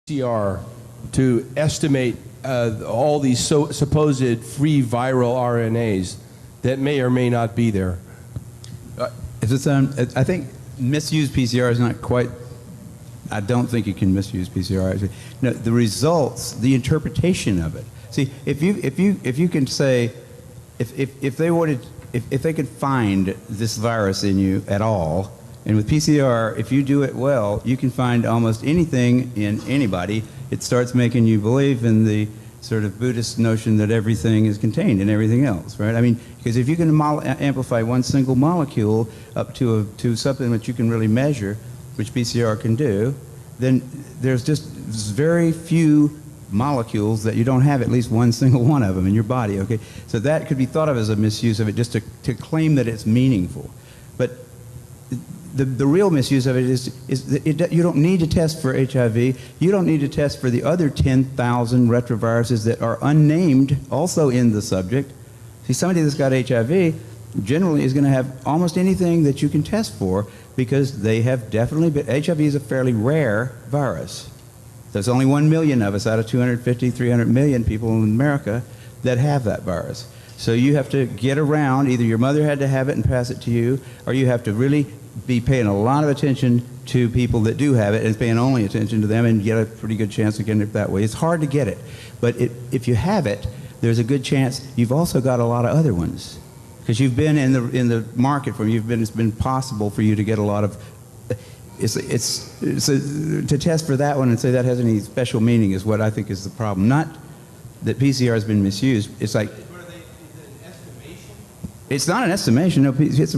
PCR to estimate all these supposed free viral RNAs that may or may not be there? I think misuse PCR is not quite. I don't think you can misuse PCR. Actually, no, the results, the interpretation of it. See, if you can say, if they could find this virus in you at all, and with PCR, if you do it well, you can find almost anything in anybody. It starts making you believe in the sort of Buddhist notion that everything is contained in everything else, right? I mean, because if you can amplify one single molecule up to something that you can really measure, which PCR can do, then there's just very few molecules that you don't have at least one single one of them in your body, okay? So that could be thought of as a misuse of it, just to claim that it's meaningful. But the real misuse of it is that you don't need to test for HIV. You don't need to test for the other 10,000 retroviruses that are unnamed also in the subject. See, somebody that's got HIV generally is going to have almost anything that you can test for because they have definitely been. HIV is a fairly rare virus. There's only 1 million of us out of 250, 300 million people in America that have that virus. So you have to get around, either your mother had to have it and pass it to you, or you have to really be paying a lot of attention to people that do have it and paying only attention to them and get a pretty good chance of getting it that way. It's hard to get it, but if you have it, there's a good chance you've also got a lot of other ones because you've been in the market for it's been possible for you to get a lot of. To test for that one and say that has any special meaning is what I think is the problem. Not that PCR has been misused. It's like. It's not an estimation. No, it's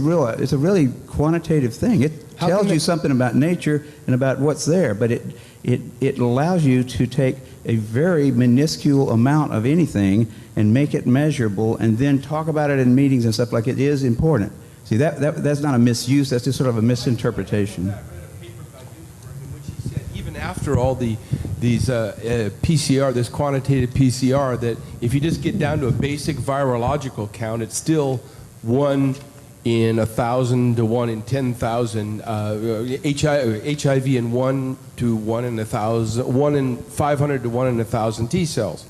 a really quantitative thing. It tells you something about nature and about what's there, but it allows you to take a very minuscule amount of anything and make it measurable, and then talk about it in meetings and stuff like it is important. See, that's not a misuse. That's just sort of a misinterpretation. I read a paper by Duisberg in which he said even after all these PCR, this quantitative PCR, that if you just get down to a basic virological count, it's still 1 in 1,000 to 1 in 10,000. HIV in 1 to 1 in 1,000, 1 in 500 to 1 in 1,000 T cells.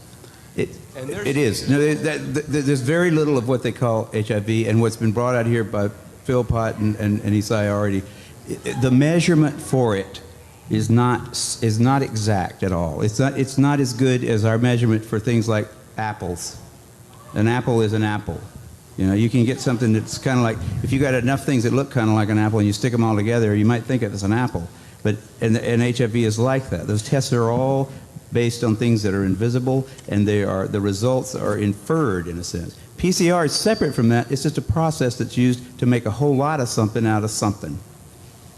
It is. No, there's very little of what they call HIV, and what's been brought out here by Phil Pott and Isai already. The measurement for it is not exact at all. It's not as good as our measurement for things like apples. An apple is an apple. You know, you can get something that's kind of like, if you got enough things that look kind of like an apple and you stick them all together, you might think it was an apple. But and HIV is like that. Those tests are all based on things that are invisible, and the results are inferred in a sense. PCR is separate from that. It's just a process that's used to make a whole lot of something out of something.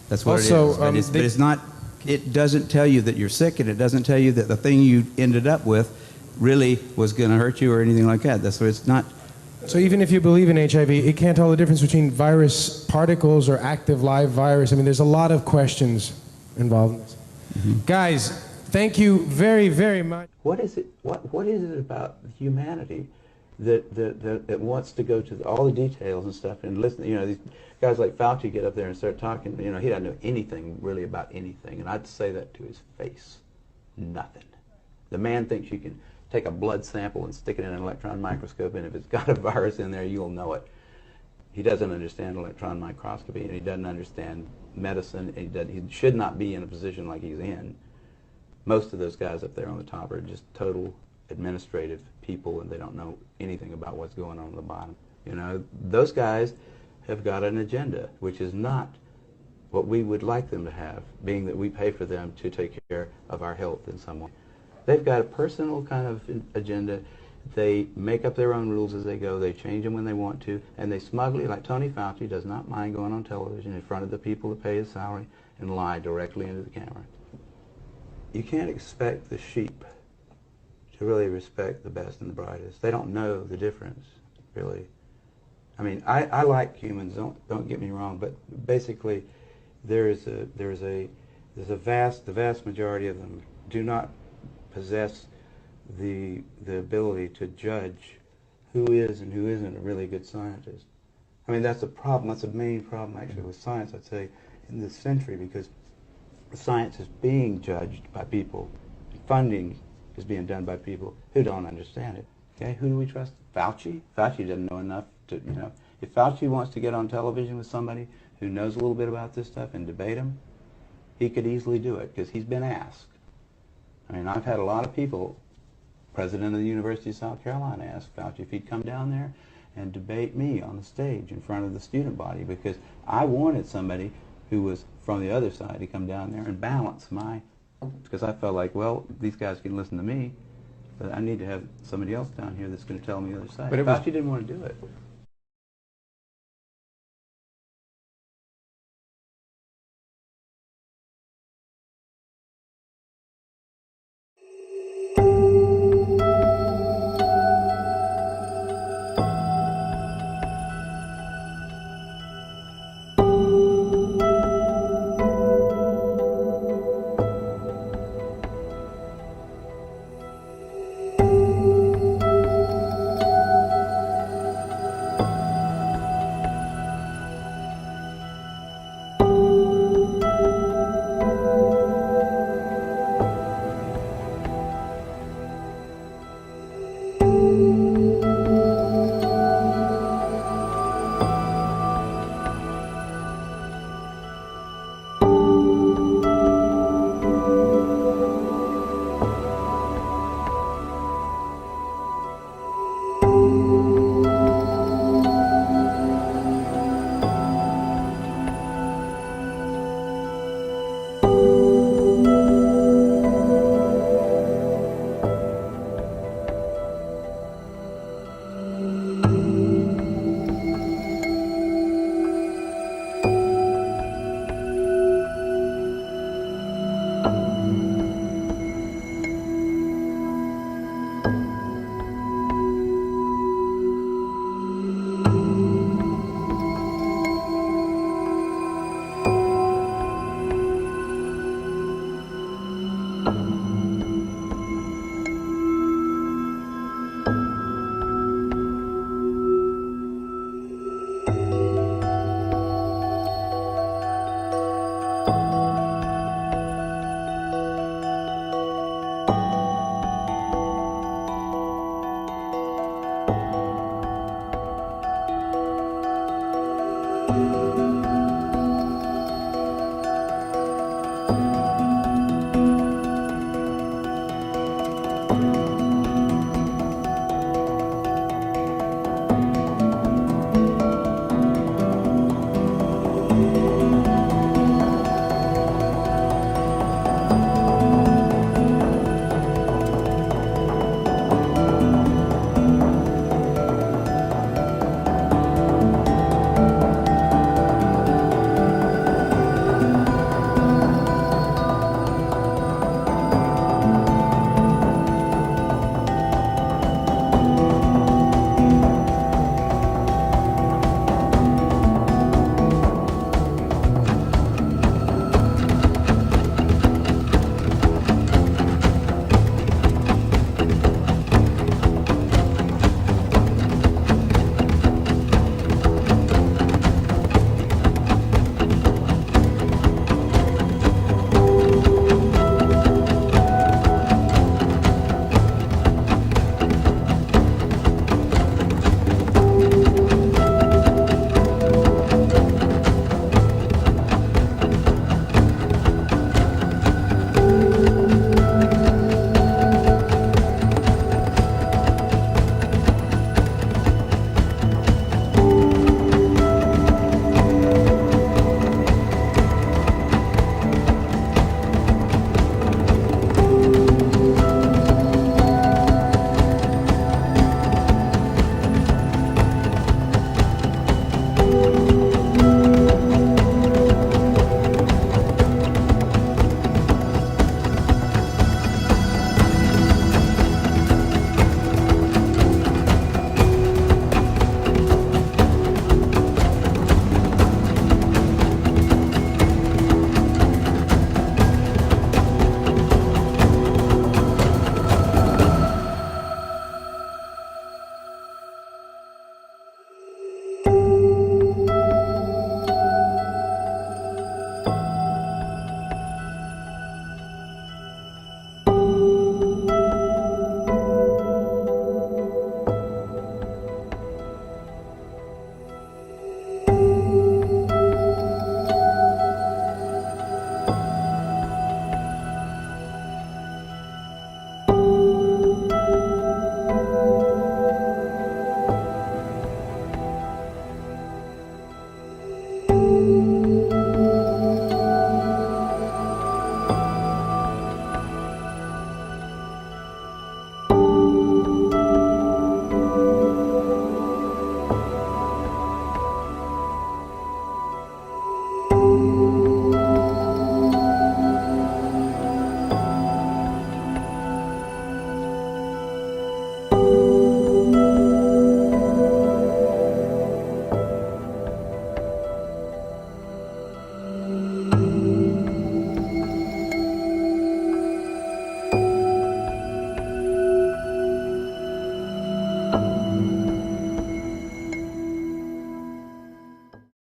That's what it is. But it's not. It doesn't tell you that you're sick, and it doesn't tell you that the thing you ended up with really was going to hurt you or anything like that. That's why it's not. So even if you believe in HIV, it can't tell the difference between virus particles or active live virus. I mean, there's a lot of questions involved in this. Mm-hmm. Guys, thank you very, very much. What is it? What is it about humanity that wants to go to all the details and stuff and listen? You know, these guys like Fauci get up there and start talking. You know, he doesn't know anything really about anything, and I'd say that to his face. Nothing. The man thinks you can take a blood sample and stick it in an electron microscope, and if it's got a virus in there, you'll know it. He doesn't understand electron microscopy, and he doesn't understand medicine, and he should not be in a position like he's in. Most of those guys up there on the top are just total administrative people, and they don't know anything about what's going on the bottom. You know, those guys have got an agenda, which is not what we would like them to have, being that we pay for them to take care of our health in some way. They've got a personal kind of agenda. They make up their own rules as they go. They change them when they want to, and they smugly, like Tony Fauci, does not mind going on television in front of the people that pay his salary and lie directly into the camera. You can't expect the sheep to really respect the best and the brightest. They don't know the difference, really. I mean, I like humans. Don't get me wrong, but basically, the vast majority of them do not possess the ability to judge who is and who isn't a really good scientist. I mean, that's a problem. That's a main problem, actually, with science, I'd say, in this century, because science is being judged by people funding is being done by people who don't understand it. Okay, who do we trust? Fauci? Fauci doesn't know enough to, you know. If Fauci wants to get on television with somebody who knows a little bit about this stuff and debate him, he could easily do it because he's been asked. I mean, I've had a lot of people, president of the University of South Carolina asked Fauci if he'd come down there and debate me on the stage in front of the student body, because I wanted somebody who was from the other side to come down there and balance my, because I felt like, well, these guys can listen to me, but I need to have somebody else down here that's going to tell me the other side. But it was- Fauci didn't want to do it.